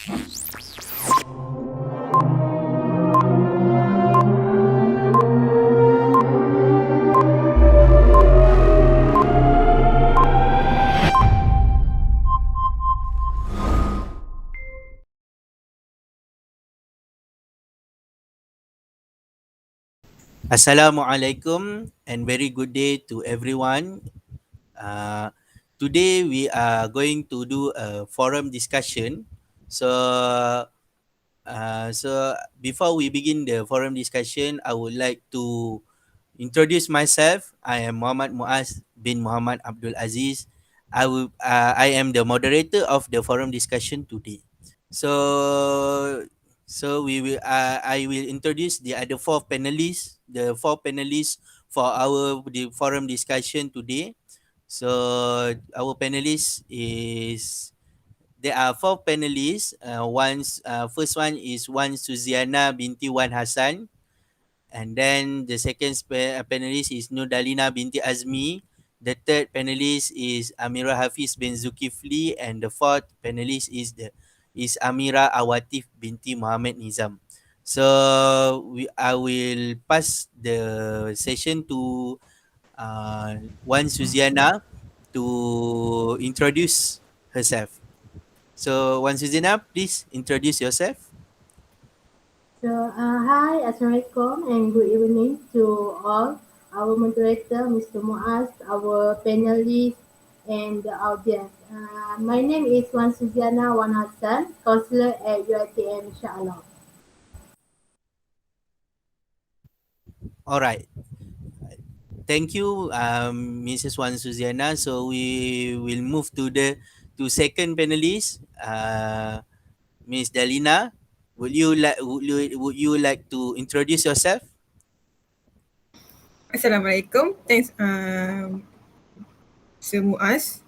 Assalamualaikum and very good day to everyone. Uh, Today we are going to do a forum discussion. So, so before we begin the forum discussion, I would like to introduce myself. I am Muhammad Muaz bin Muhammad Abdul Aziz. I am the moderator of the forum discussion today. So we will I will introduce the other four panelists, for our the forum discussion today. So our panelists is there are four panelists. First one is one Suzianna binti Wan Hassan. And then the second panelist is Dalina binti Azmi. The third panelist is Amira Hafiz bin Zulkifli, and the fourth panelist is Amira Awatif binti Mohamed Nizam. So I will pass the session to Wan Suziana to introduce herself. So Wan Suziana, please introduce yourself. Hi, Assalamualaikum and good evening to all. Our moderator, Mr. Muaz, our panelists, and the audience. My name is Wan Suzianna Wan Hassan, counselor at UiTM, insyaAllah. All right. Thank you, Mrs. Wan Suziana. So we will move to second panelist, Miss Dalina. Would you like to introduce yourself? Assalamualaikum. Thanks, Sir Muaz.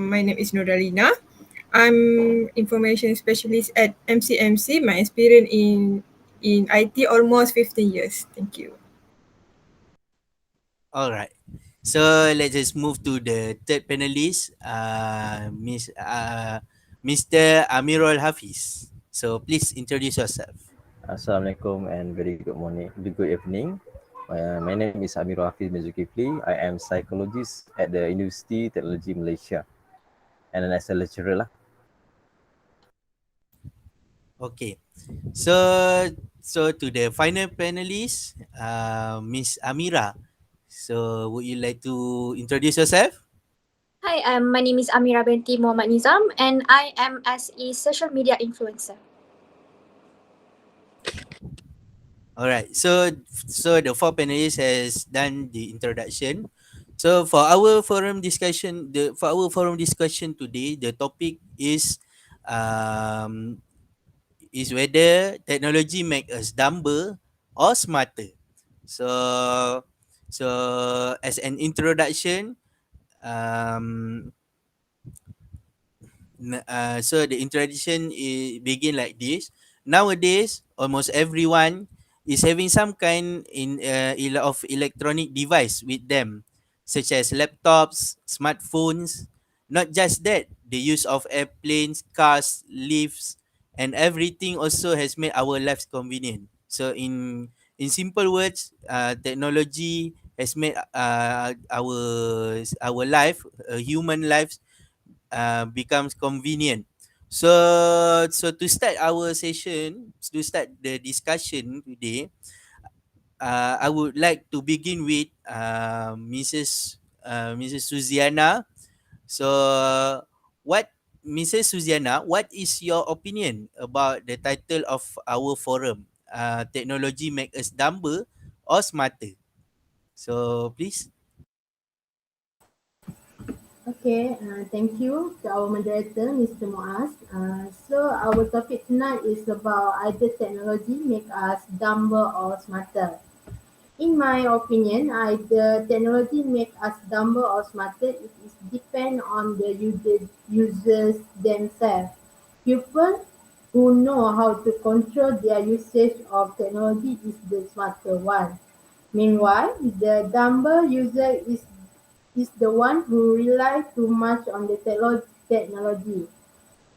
My name is Dalina. I'm information specialist at MCMC. My experience in IT almost 15 years. Thank you. All right. So let's just move to the third panelist, Mr. Amirul Hafiz. So please introduce yourself. Assalamualaikum and very good morning, good evening. My name is Amira Hafiz bin Zulkifli. I am psychologist at the University Technology Malaysia and as a lecturer lah. Okay. So to the final panelist, Miss Amira. So would you like to introduce yourself? Hi, my name is Amira binti Mohamed Nizam and I am as a social media influencer. All right. So the four panelists has done the introduction. So for our forum discussion, today, the topic um is whether technology make us dumber or smarter. So so as an introduction, um so the introduction begin like this. Nowadays, almost everyone is having some kind of electronic device with them, such as laptops, smartphones. Not just that, the use of airplanes, cars, lifts, and everything also has made our lives convenient. So in simple words, technology has made our life, human lives, becomes convenient. So to start our session, to start the discussion today, I would like to begin with Mrs. Suzianna. So what Mrs. Suzianna, what is your opinion about the title of our forum? Technology make us dumber or smarter? So please. Okay, thank you to our moderator, Mr. Muaz. So our topic tonight is about either technology make us dumber or smarter. In my opinion, either technology make us dumber or smarter. It is depend on the users themselves. People who know how to control their usage of technology is the smarter one. Meanwhile, the dumber user is the one who rely too much on the technology.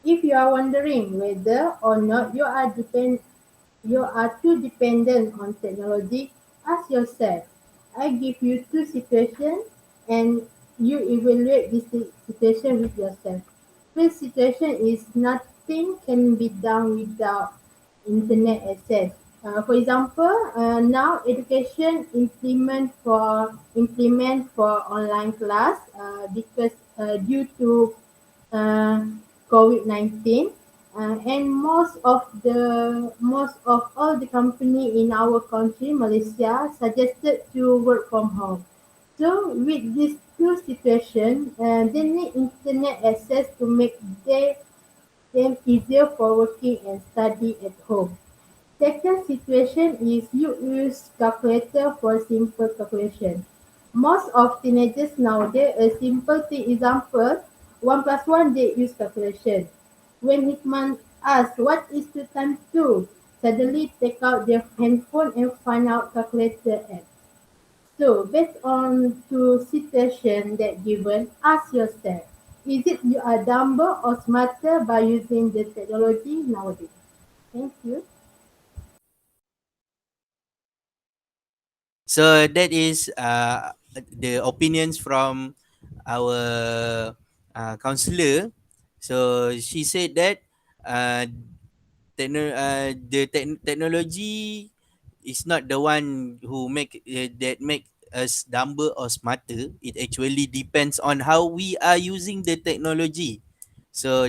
If you are wondering whether or not you are too dependent on technology, ask yourself. I give you two situations and you evaluate this situation with yourself. First situation is nothing can be done without internet access. For example, now education implement for online class because due to uh, COVID-19, and most of all the company in our country, Malaysia, suggested to work from home. So with these two situations, they need internet access to make them easier for working and study at home. Second situation is you use calculator for simple calculation. Most of teenagers nowadays, a simple thing example, 1 plus 1 they use calculation. When his mom asks what is 2 times 2, suddenly take out their handphone and find out calculator app. So based on two situation that given, ask yourself, is it you are dumber or smarter by using the technology nowadays? Thank you. So that is the opinions from our counselor. So she said that uh, technology is not the one who make us dumber or smarter. It actually depends on how we are using the technology. So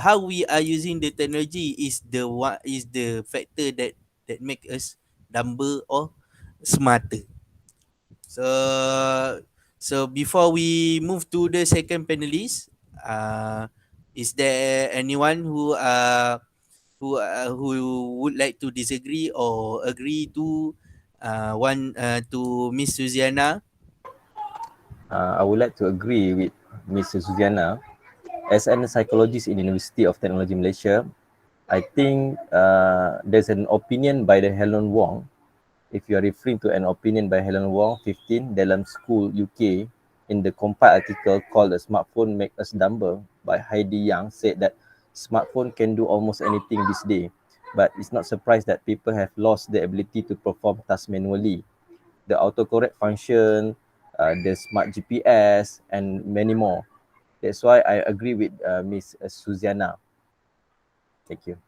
how we are using the technology is the factor that make us dumber or smarter. So before we move to the second panelist, is there anyone who would like to disagree or agree to one to Miss Suzianna? I would like to agree with Mr. Suzianna. As a psychologist in University of Technology Malaysia, I think there's an opinion by the Helen Wong. If you are referring to an opinion by Helen Wong, 15, dalam School UK, in the compiled article called "The Smartphone Make Us Dumber" by Heidi Young, said that smartphone can do almost anything this day, but it's not surprised that people have lost the ability to perform tasks manually. The autocorrect function, the smart GPS, and many more. That's why I agree with Miss Suzianna. Thank you.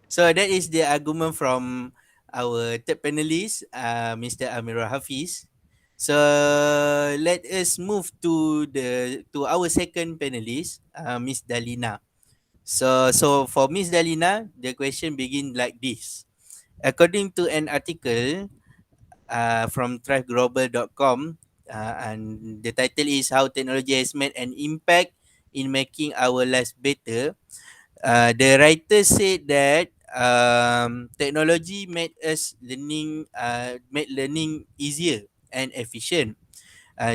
So that is the argument from our third panelist, Mr. Amira Hafiz. So let us move to our second panelist, Miss Dalina. So for Miss Dalina, the question begin like this. According to an article from thriveglobal.com, and the title is "How Technology Has Made an Impact in Making Our Lives Better." The writer said that technology made learning easier and efficient.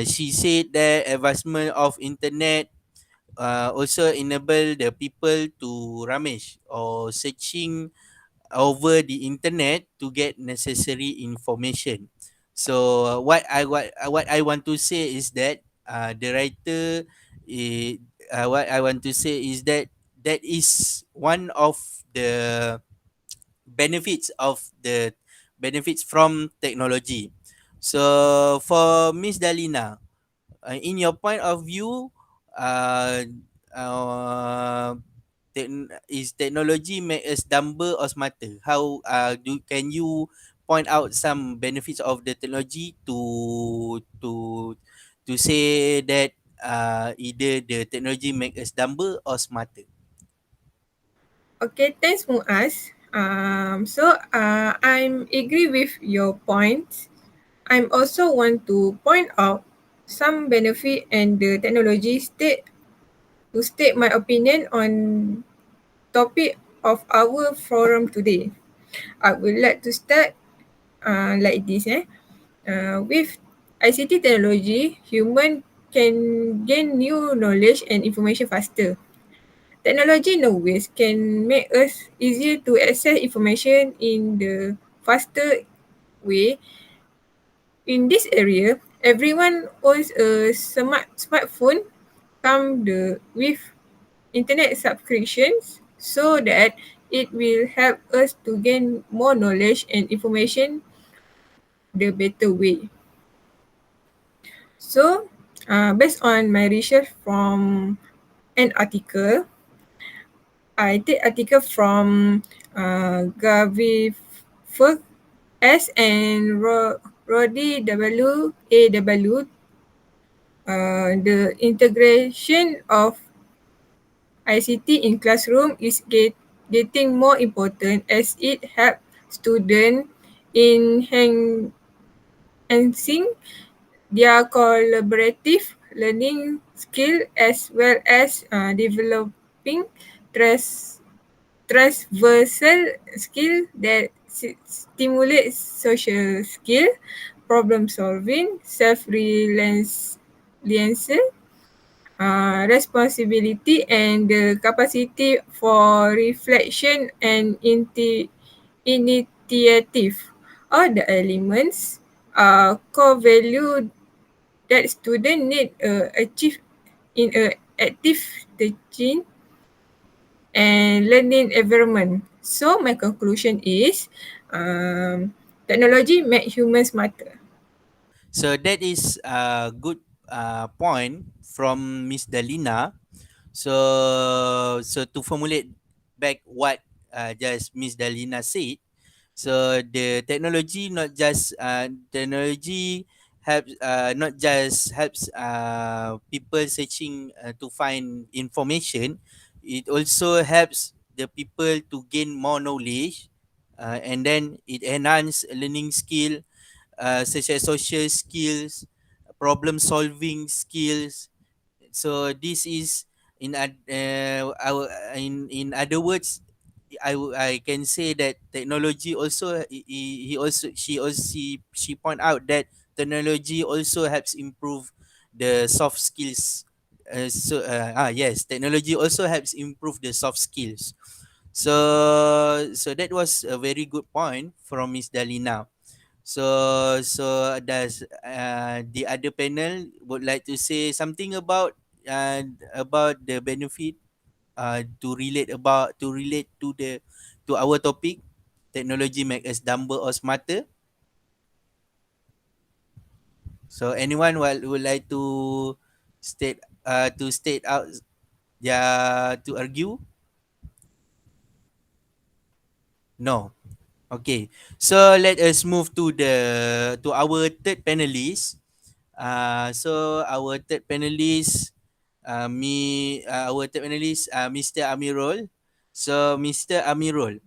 She said that advancement of internet also enable the people to rummage or searching over the internet to get necessary information. So what I want to say is that the writer, eh, what I want to say is that that is one of the benefits of the benefits from technology. So for Miss Dalina, in your point of view, uh, uh, is technology make us dumber or smarter? How can you point out some benefits of the technology to say that either the technology make us dumber or smarter? Okay, thanks Muaz. I'm agree with your points. I'm also want to point out some benefit and the technology state my opinion on topic of our forum today. I would like to start like this. With ICT technology, human can gain new knowledge and information faster. Technology in a ways can make us easier to access information in the faster way. In this area, everyone owns a smartphone come with internet subscriptions so that it will help us to gain more knowledge and information the better way. So, based on my research from an article, I take article from Gavi S and Rodi WAW. The integration of ICT in classroom is getting more important as it helps students in enhancing their collaborative learning skill as well as developing trust, transversal skill that stimulates social skill, problem solving, self-reliance, responsibility, and the capacity for reflection and initiative. All the elements are core value that students need achieve in a active teaching and learning environment. So my conclusion is technology make humans smarter. So that is a good point from Miss Dalina. So to formulate back what just Miss Dalina said, so the technology helps not just helps people searching to find information. It also helps the people to gain more knowledge, and then it enhance learning skill, such as social skills, problem solving skills. So this is in other words, I can say that technology also he also she point out that technology also helps improve the soft skills. Yes, technology also helps improve the soft skills. So that was a very good point from Miss Dalina. So does the other panel would like to say something about the benefit, to relate to our topic, technology make us dumber or smarter. So anyone would like to state out to argue? No. Okay. So let us move to our third panelist. So our third panelist, Mr. Amirul. So Mr. Amirul.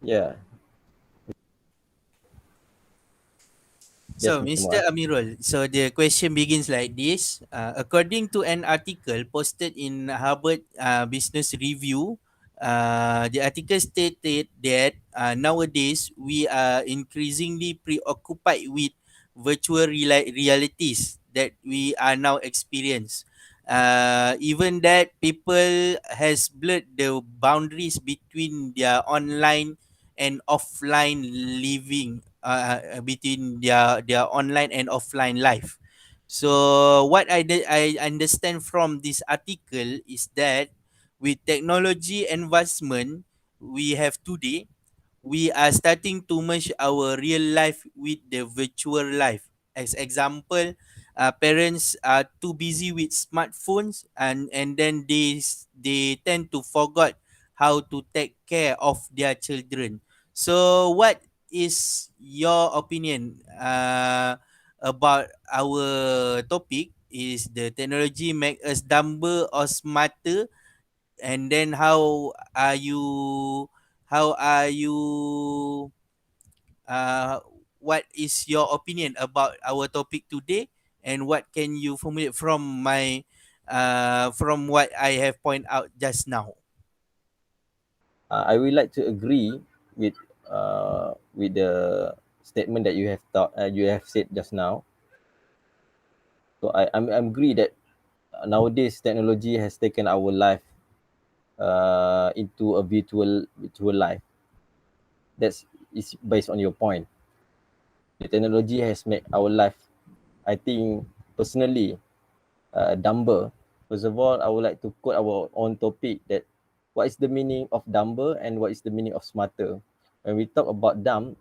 Yeah. Yes, So, Mr. Mr. Muaz. Amirul, so the question begins like this. According to an article posted in Harvard Business Review, the article stated that nowadays we are increasingly preoccupied with virtual realities that we are now experience. Even that people has blurred the boundaries between their online and offline living, between their online and offline life. So what I understand from this article is that with technology advancement we have today, we are starting to merge our real life with the virtual life. As example, parents are too busy with smartphones, and then they tend to forget how to take care of their children. So what is your opinion about our topic? Is the technology make us dumber or smarter? And then how are you uh, what is your opinion about our topic today, and what can you formulate from what I have pointed out just now? I would like to agree with the statement that you have said just now. So I'm agree that nowadays technology has taken our life into a virtual life. That's is based on your point. The technology has made our life, I think, personally, dumber. First of all, I would like to quote our own topic that what is the meaning of dumber and what is the meaning of smarter. When we talk about dumb,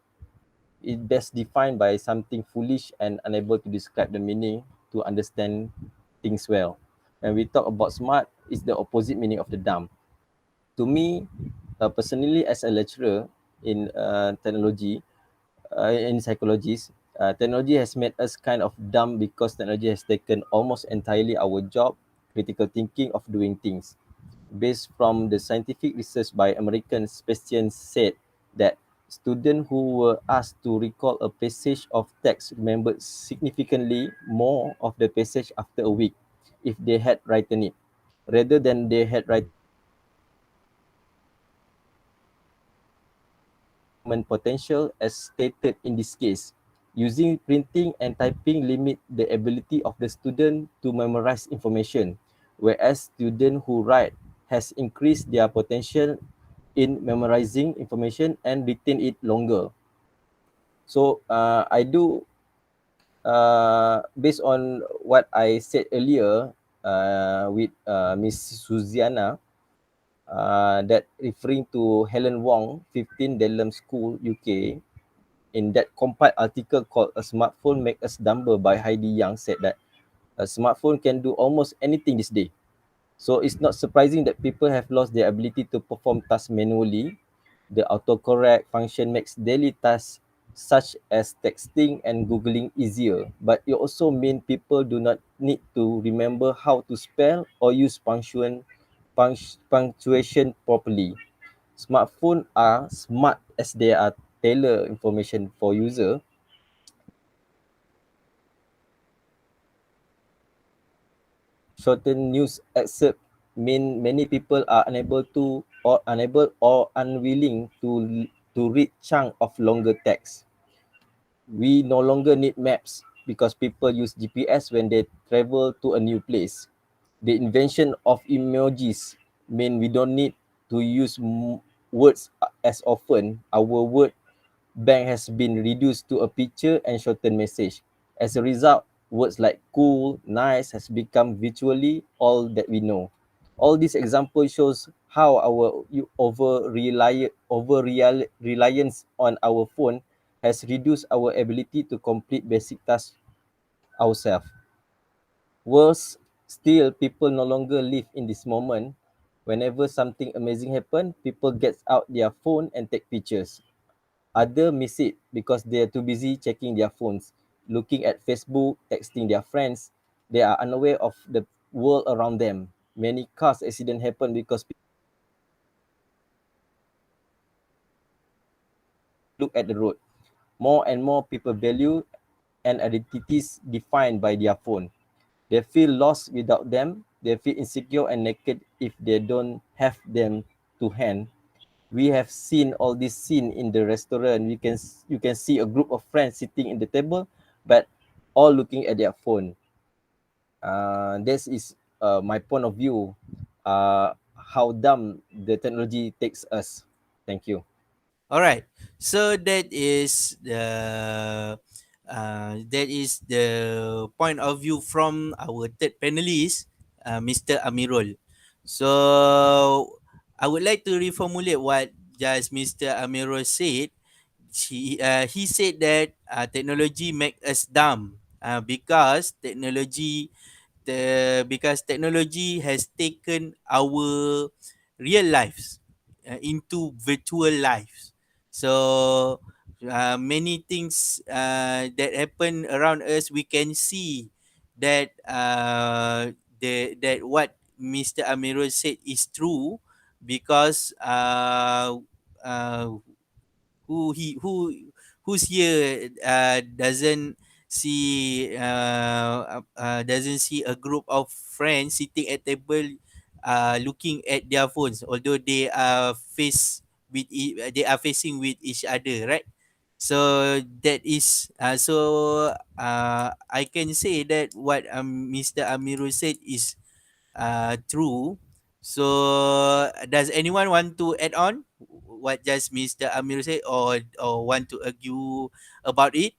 it best defined by something foolish and unable to describe the meaning to understand things well. When we talk about smart, it's the opposite meaning of the dumb. To me, personally, as a lecturer in technology, in psychologies, technology has made us kind of dumb because technology has taken almost entirely our job, critical thinking of doing things. Based from the scientific research by American specialists said that students who were asked to recall a passage of text remembered significantly more of the passage after a week if they had written it, rather than they had written human potential as stated in this case. Using printing and typing limit the ability of the student to memorize information, whereas students who write has increased their potential in memorizing information and retain it longer. So I do, based on what I said earlier with Miss Suzianna, that referring to Helen Wong, 15 Delham School, UK, in that compiled article called "A Smartphone Make Us Dumber" by Heidi Young, said that a smartphone can do almost anything this day. So it's not surprising that people have lost their ability to perform tasks manually. The autocorrect function makes daily tasks such as texting and Googling easier, but it also means people do not need to remember how to spell or use punctuation properly. Smartphones are smart as they are tailor information for user. Shorten news excerpt mean many people are unable or unwilling to read chunk of longer text. We no longer need maps because people use GPS when they travel to a new place. The invention of emojis mean we don't need to use words as often. Our word bank has been reduced to a picture and shortened message. As a result, words like cool, nice has become virtually all that we know. All these examples shows how our reliance on our phone has reduced our ability to complete basic tasks ourselves. Worse still, people no longer live in this moment. Whenever something amazing happens, people get out their phone and take pictures. Others miss it because they are too busy checking their phones, looking at Facebook, texting their friends. They are unaware of the world around them. Many cars accidents happen because people look at the road. More and more people value and identities defined by their phone. They feel lost without them. They feel insecure and naked if they don't have them to hand. We have seen all this scene in the restaurant. You can see a group of friends sitting in the table, but all looking at their phone. This is my point of view. How dumb the technology takes us. Thank you. All right. So that is the point of view from our third panelist, Mr. Amirul. So I would like to reformulate what just Mr. Amirul said. He said that technology make us dumb because technology has taken our real lives into virtual lives. So many things that happen around us, we can see that that what Mr. Amirul said is true because who's here doesn't see a group of friends sitting at table looking at their phones, although they are facing with each other, right? So that is I can say that what Mr. Amirul said is true. So does anyone want to add on what just Mr. Amir said, or want to argue about it?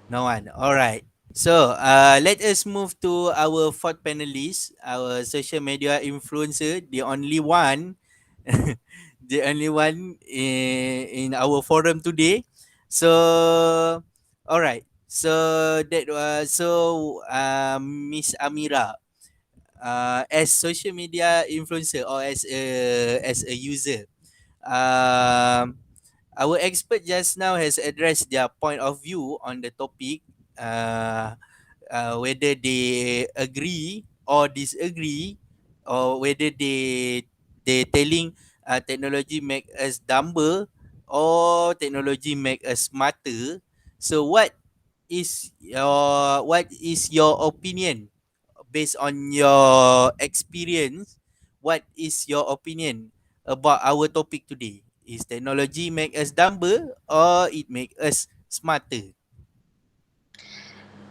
No one. All right. So, let us move to our fourth panelist, our social media influencer, the only one, the only one in our forum today. So, all right. So that was Miss Amira, as social media influencer or as a user. Um, our expert just now has addressed their point of view on the topic, uh, whether they agree or disagree, or whether they telling technology make us dumber or technology make us smarter. So what is your opinion based on your experience? What is your opinion about our topic today? Is technology make us dumber or it make us smarter?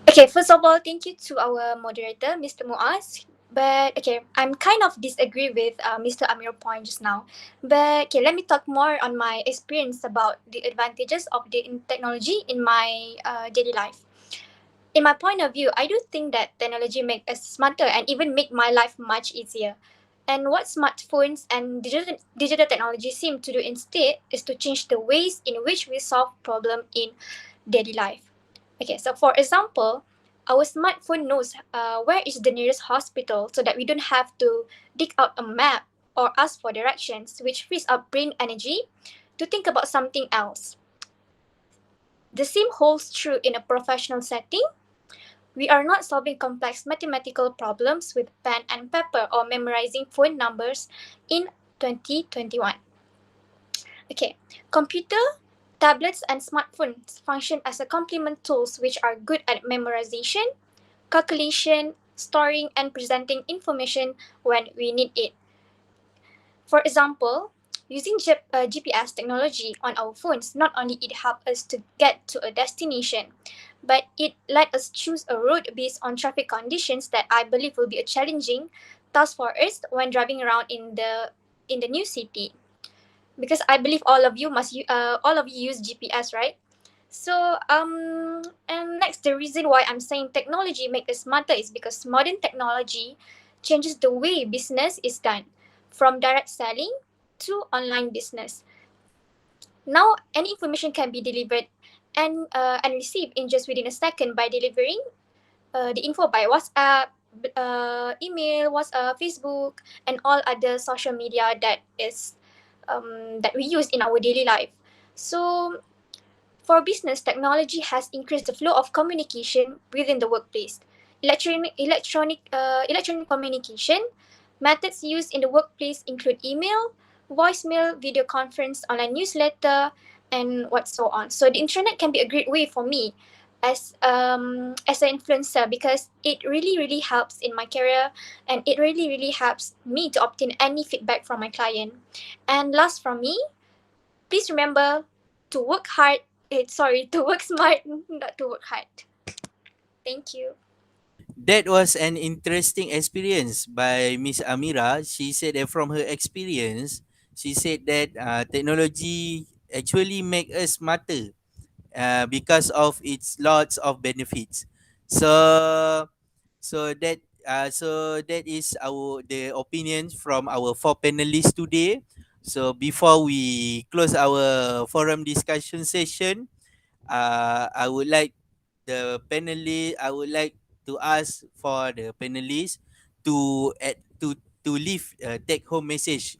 Okay, first of all, thank you to our moderator, Mr. Muaz. But okay, I'm kind of disagree with Mr. Amir point just now. But okay, let me talk more on my experience about the advantages of the technology in my daily life. In my point of view, I do think that technology make us smarter and even make my life much easier. And what smartphones and digital technology seem to do instead is to change the ways in which we solve problem in daily life. Okay, so for example, our smartphone knows where is the nearest hospital so that we don't have to dig out a map or ask for directions, which frees up brain energy to think about something else. The same holds true in a professional setting. We are not solving complex mathematical problems with pen and paper or memorizing phone numbers in 2021. Okay, computer, tablets, and smartphones function as a complement tools which are good at memorization, calculation, storing, and presenting information when we need it. For example, using GPS technology on our phones, not only it helps us to get to a destination, but it let us choose a route based on traffic conditions that I believe will be a challenging task for us when driving around in the new city. Because I believe all of you use GPS, right? So and next, the reason why I'm saying technology make us smarter is because modern technology changes the way business is done, from direct selling to online business. Now, any information can be delivered and received in just within a second by delivering the info by WhatsApp, email, WhatsApp, Facebook, and all other social media that we use in our daily life. So for business, technology has increased the flow of communication within the workplace. Electronic communication methods used in the workplace include email, voicemail, video conference, online newsletter, and what so on. So the internet can be a great way for me as an influencer because it really helps in my career, and it really helps me to obtain any feedback from my client. And last from me, please remember to work hard. To work smart, not to work hard. Thank you. That was an interesting experience by Miss Amira. She said that from her experience, she said that technology actually make us smarter because of its lots of benefits. So that is the opinions from our four panelists today. So before we close our forum discussion session, I would like I would like to ask for the panelists to leave a take home message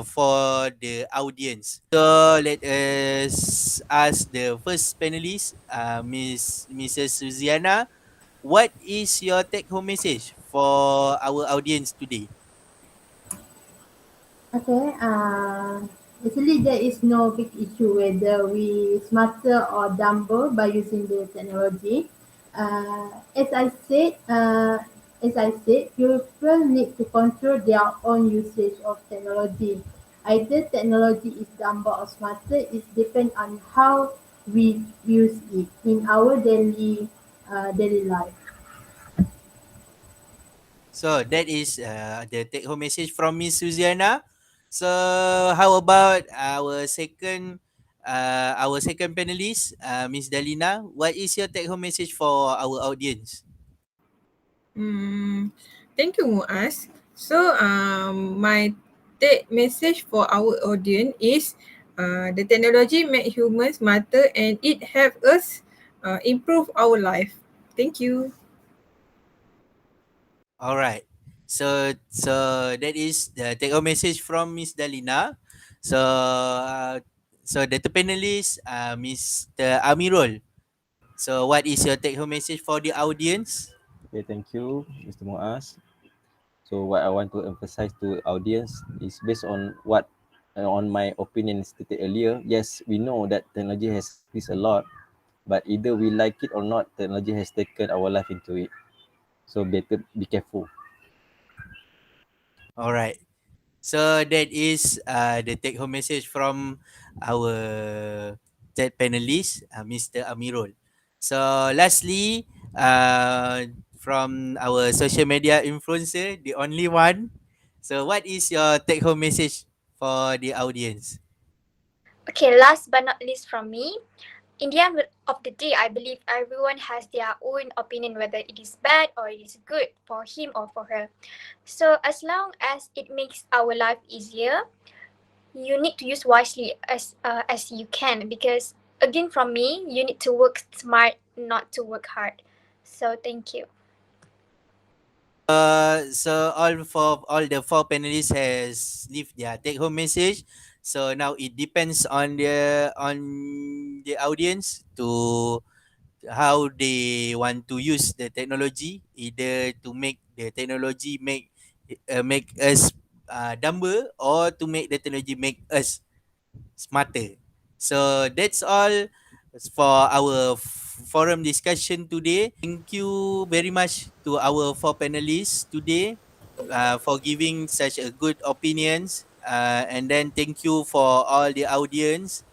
for the audience. So let us ask the first panelist, Mrs. Suzianna. What is your take home message for our audience today? Okay, actually there is no big issue whether we smarter or dumber by using the technology. As I said, people need to control their own usage of technology. Either technology is dumber or smarter, it depends on how we use it in our daily life. So that is the take home message from Miss Suziana. So how about our second our second panelist, Miss Dalina. What is your take-home message for our audience? Mm, Thank you, Muaz. So, my take message for our audience is the technology make humans smarter and it help us improve our life. Thank you. All right. So that is the take-home message from Miss Dalina. So the two panelists, Mr. Amirul. So what is your take-home message for the audience? Okay, thank you, Mr. Muaz. So what I want to emphasize to audience is based on what on my opinion stated earlier. Yes, we know that technology has increased a lot, but either we like it or not, technology has taken our life into it. So better be careful. All right. So that is the take-home message from our third panelist, Mr. Amirul. So lastly, from our social media influencer, the only one. So what is your take-home message for the audience? Okay, last but not least from me, in the end of the day, I believe everyone has their own opinion whether it is bad or it is good for him or for her. So as long as it makes our life easier, you need to use wisely as you can, because again from me, you need to work smart, not to work hard. So thank you. So all the four panelists has leave their take home message. So now it depends on the audience to how they want to use the technology, either to make the technology make us dumber, or to make the technology make us smarter. So that's all for our forum discussion today. Thank you very much to our four panelists today for giving such a good opinions. And then thank you for all the audience.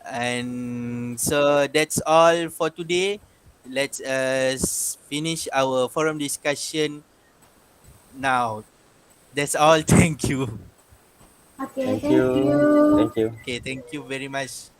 And so that's all for today. Let's finish our forum discussion now. That's all. Thank you. Okay, Thank thank you. you. Thank you. Okay, thank you very much.